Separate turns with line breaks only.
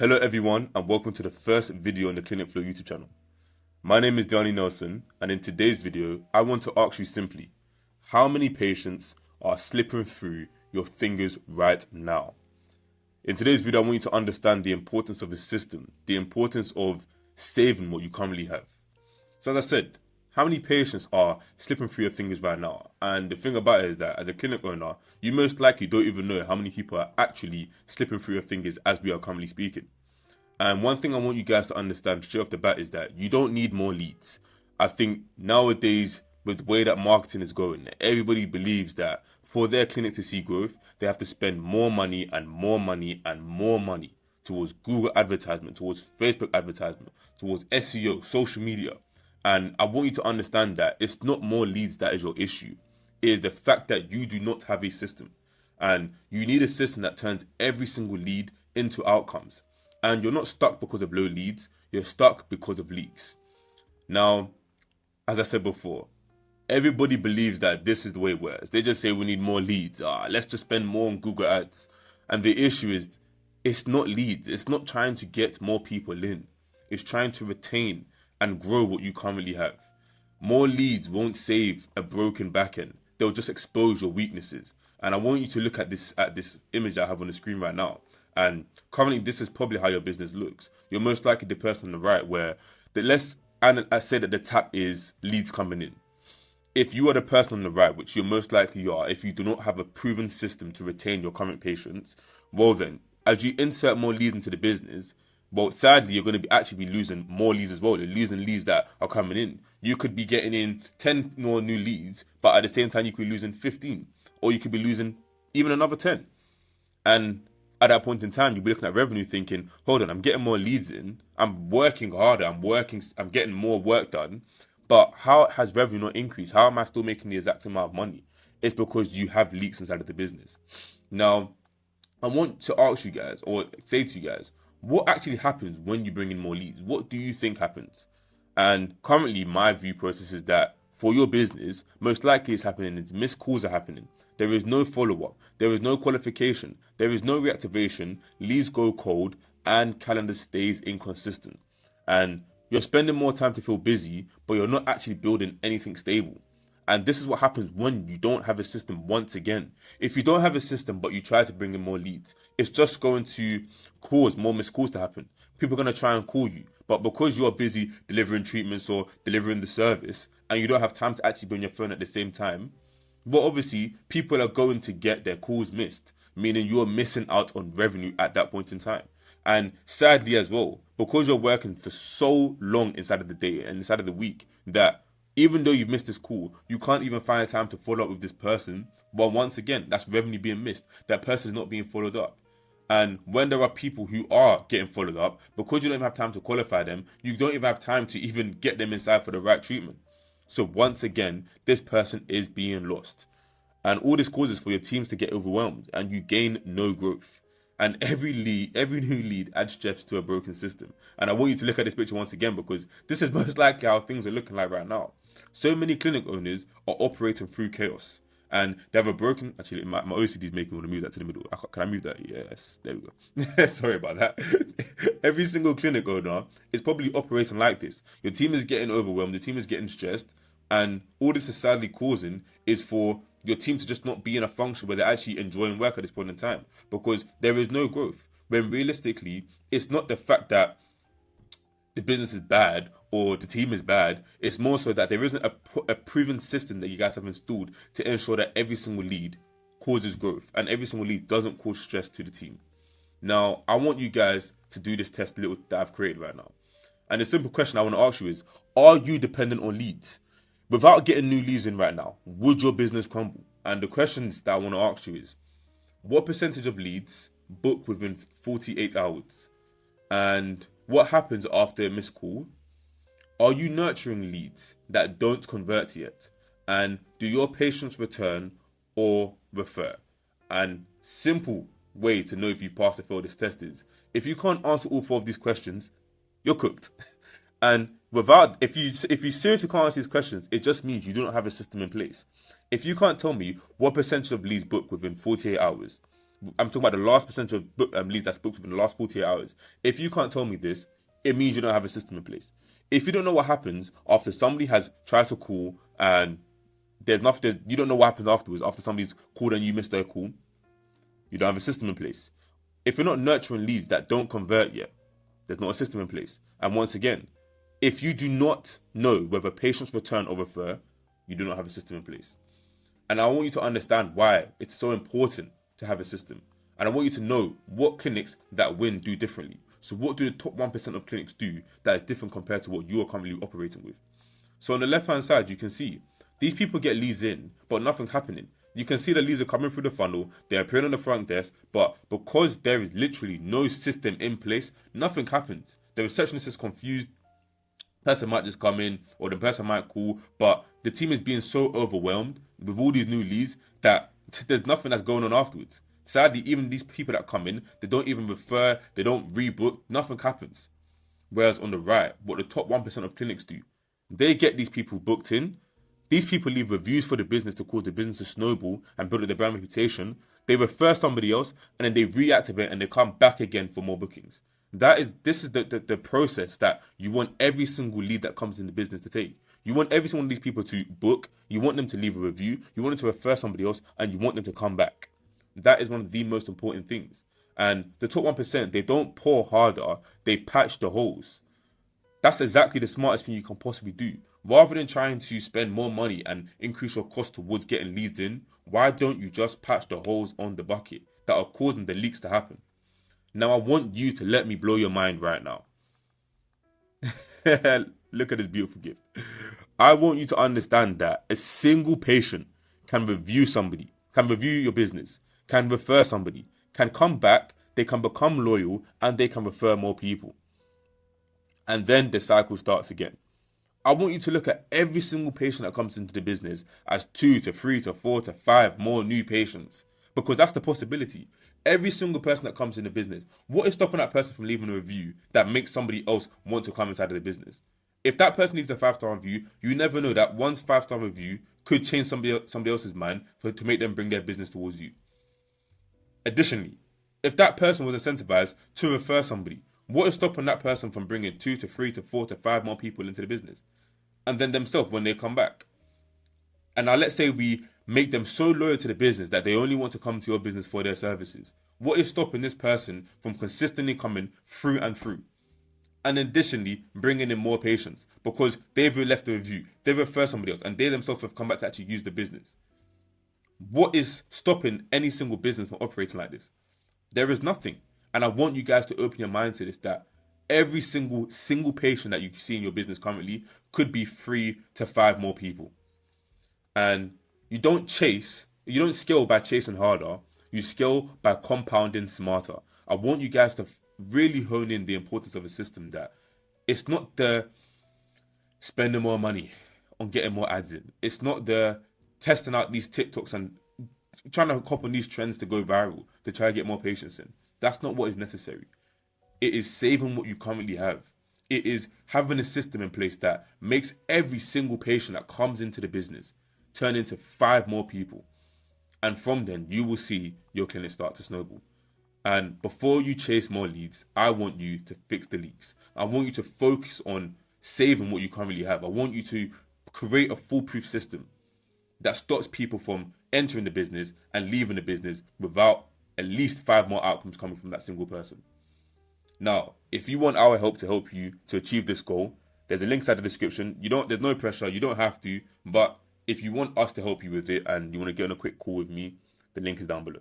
Hello everyone and welcome to the first video on the Clinic Flow YouTube channel. My name is Danny Nelson and in today's video I want to ask you simply, how many patients are slipping through your fingers right now? In today's video I want you to understand the importance of the system, the importance of saving what you currently have. So as I said, how many patients are slipping through your fingers right now? And the thing about it is that as a clinic owner, you most likely don't even know how many people are actually slipping through your fingers as we are currently speaking. And one thing I want you guys to understand straight off the bat is that you don't need more leads. I think nowadays, with the way that marketing is going, everybody believes that for their clinic to see growth, they have to spend more money and more money and more money towards Google advertisement, towards Facebook advertisement, towards SEO, social media. And I want you to understand that it's not more leads that is your issue. It is the fact that you do not have a system. And you need a system that turns every single lead into outcomes. And you're not stuck because of low leads, you're stuck because of leaks. Now, as I said before, everybody believes that this is the way it works. They just say we need more leads. Let's just spend more on Google ads. And the issue is, it's not leads. It's not trying to get more people in. It's trying to retain and grow what you currently have. More leads won't save a broken backend. They'll just expose your weaknesses. And I want you to look at this image that I have on the screen right now. And currently, this is probably how your business looks. You're most likely the person on the right where I said that the tap is leads coming in. If you are the person on the right, which you're most likely are, if you do not have a proven system to retain your current patients, well then, as you insert more leads into the business, well, sadly, you're going to actually be losing more leads as well. You're losing leads that are coming in. You could be getting in 10 more new leads, but at the same time, you could be losing 15. Or you could be losing even another 10. And at that point in time, you'll be looking at revenue thinking, hold on, I'm getting more leads in. I'm working harder. I'm getting more work done. But how has revenue not increased? How am I still making the exact amount of money? It's because you have leaks inside of the business. Now, I want to ask you guys, or say to you guys, what actually happens when you bring in more leads? What do you think happens? And currently, my view process is that for your business, most likely it's happening is missed calls are happening. There is no follow-up. There is no qualification. There is no reactivation. Leads go cold and calendar stays inconsistent. And you're spending more time to feel busy, but you're not actually building anything stable. And this is what happens when you don't have a system once again. If you don't have a system, but you try to bring in more leads, it's just going to cause more missed calls to happen. People are going to try and call you. But because you're busy delivering treatments or delivering the service, and you don't have time to actually be on your phone at the same time, well, obviously, people are going to get their calls missed, meaning you're missing out on revenue at that point in time. And sadly as well, because you're working for so long inside of the day and inside of the week, that even though you've missed this call, you can't even find time to follow up with this person. Well, once again, that's revenue being missed. That person is not being followed up. And when there are people who are getting followed up, because you don't even have time to qualify them, you don't even have time to even get them inside for the right treatment. So once again, this person is being lost. And all this causes for your teams to get overwhelmed and you gain no growth. And every new lead adds stress to a broken system. And I want you to look at this picture once again because this is most likely how things are looking like right now. So many clinic owners are operating through chaos. And they have a broken... Actually, my OCD is making me want to move that to the middle. Can I move that? Yes, there we go. Sorry about that. Every single clinic owner is probably operating like this. Your team is getting overwhelmed. The team is getting stressed. And all this is sadly causing is for your team to just not be in a function where they're actually enjoying work at this point in time. Because there is no growth. When realistically, it's not the fact that the business is bad or the team is bad. It's more so that there isn't a proven system that you guys have installed to ensure that every single lead causes growth and every single lead doesn't cause stress to the team. Now, I want you guys to do this test that I've created right now. And the simple question I want to ask you is, are you dependent on leads? Without getting new leads in right now, would your business crumble? And the questions that I want to ask you is, what percentage of leads book within 48 hours? And what happens after a missed call? Are you nurturing leads that don't convert yet? And do your patients return or refer? And simple way to know if you passed or failed this test is, if you can't answer all 4 of these questions, you're cooked. And if you seriously can't answer these questions, it just means you don't have a system in place. If you can't tell me what percentage of leads book within 48 hours, I'm talking about the last percentage of leads that's booked within the last 48 hours. If you can't tell me this, it means you don't have a system in place. If you don't know what happens after somebody has tried to call and there's nothing, you don't know what happens afterwards, after somebody's called and you missed their call, you don't have a system in place. If you're not nurturing leads that don't convert yet, there's not a system in place. And once again, if you do not know whether patients return or refer, you do not have a system in place. And I want you to understand why it's so important to have a system. And I want you to know what clinics that win do differently. So what do the top 1% of clinics do that is different compared to what you are currently operating with? So on the left-hand side, you can see these people get leads in, but nothing's happening. You can see the leads are coming through the funnel, they're appearing on the front desk, but because there is literally no system in place, nothing happens. The receptionist is confused, the person might just come in, or the person might call, but the team is being so overwhelmed with all these new leads that there's nothing that's going on afterwards. Sadly, even these people that come in, they don't even refer, they don't rebook, nothing happens. Whereas on the right, what the top 1% of clinics do, they get these people booked in. These people leave reviews for the business to cause the business to snowball and build up their brand reputation. They refer somebody else and then they reactivate and they come back again for more bookings. This is the process that you want every single lead that comes in the business to take. You want every single one of these people to book, you want them to leave a review, you want them to refer somebody else, and you want them to come back. That is one of the most important things. And the top 1%, they don't pour harder, they patch the holes. That's exactly the smartest thing you can possibly do. Rather than trying to spend more money and increase your cost towards getting leads in, why don't you just patch the holes on the bucket that are causing the leaks to happen? Now I want you to let me blow your mind right now. Look at this beautiful gift. I want you to understand that a single patient can review somebody, can review your business, can refer somebody, can come back, they can become loyal, and they can refer more people. And then the cycle starts again. I want you to look at every single patient that comes into the business as 2 to 3 to 4 to 5 more new patients, because that's the possibility. Every single person that comes in the business, what is stopping that person from leaving a review that makes somebody else want to come inside of the business? If that person leaves a 5-star review, you never know that one's 5-star review could change somebody else's mind to make them bring their business towards you. Additionally, if that person was incentivized to refer somebody, what is stopping that person from bringing 2 to 3 to 4 to 5 more people into the business? And then themselves when they come back. And now let's say we make them so loyal to the business that they only want to come to your business for their services. What is stopping this person from consistently coming through and through? And additionally, bringing in more patients because they've left a review, they refer somebody else, and they themselves have come back to actually use the business. What is stopping any single business from operating like this? There is nothing. And I want you guys to open your mind to this, that every single patient that you see in your business currently could be 3 to 5 more people. And you don't scale by chasing harder. You scale by compounding smarter. I want you guys to really hone in the importance of a system that it's not the spending more money on getting more ads in. It's not the testing out these TikToks and trying to copy these trends to go viral to try to get more patients in. That's not what is necessary. It is saving what you currently have. It is having a system in place that makes every single patient that comes into the business turn into 5 more people. And from then, you will see your clinic start to snowball. And before you chase more leads, I want you to fix the leaks. I want you to focus on saving what you currently have. I want you to create a foolproof system that stops people from entering the business and leaving the business without at least 5 more outcomes coming from that single person. Now, if you want our help to help you to achieve this goal, there's a link inside the description. There's no pressure, you don't have to, but if you want us to help you with it and you want to get on a quick call with me, the link is down below.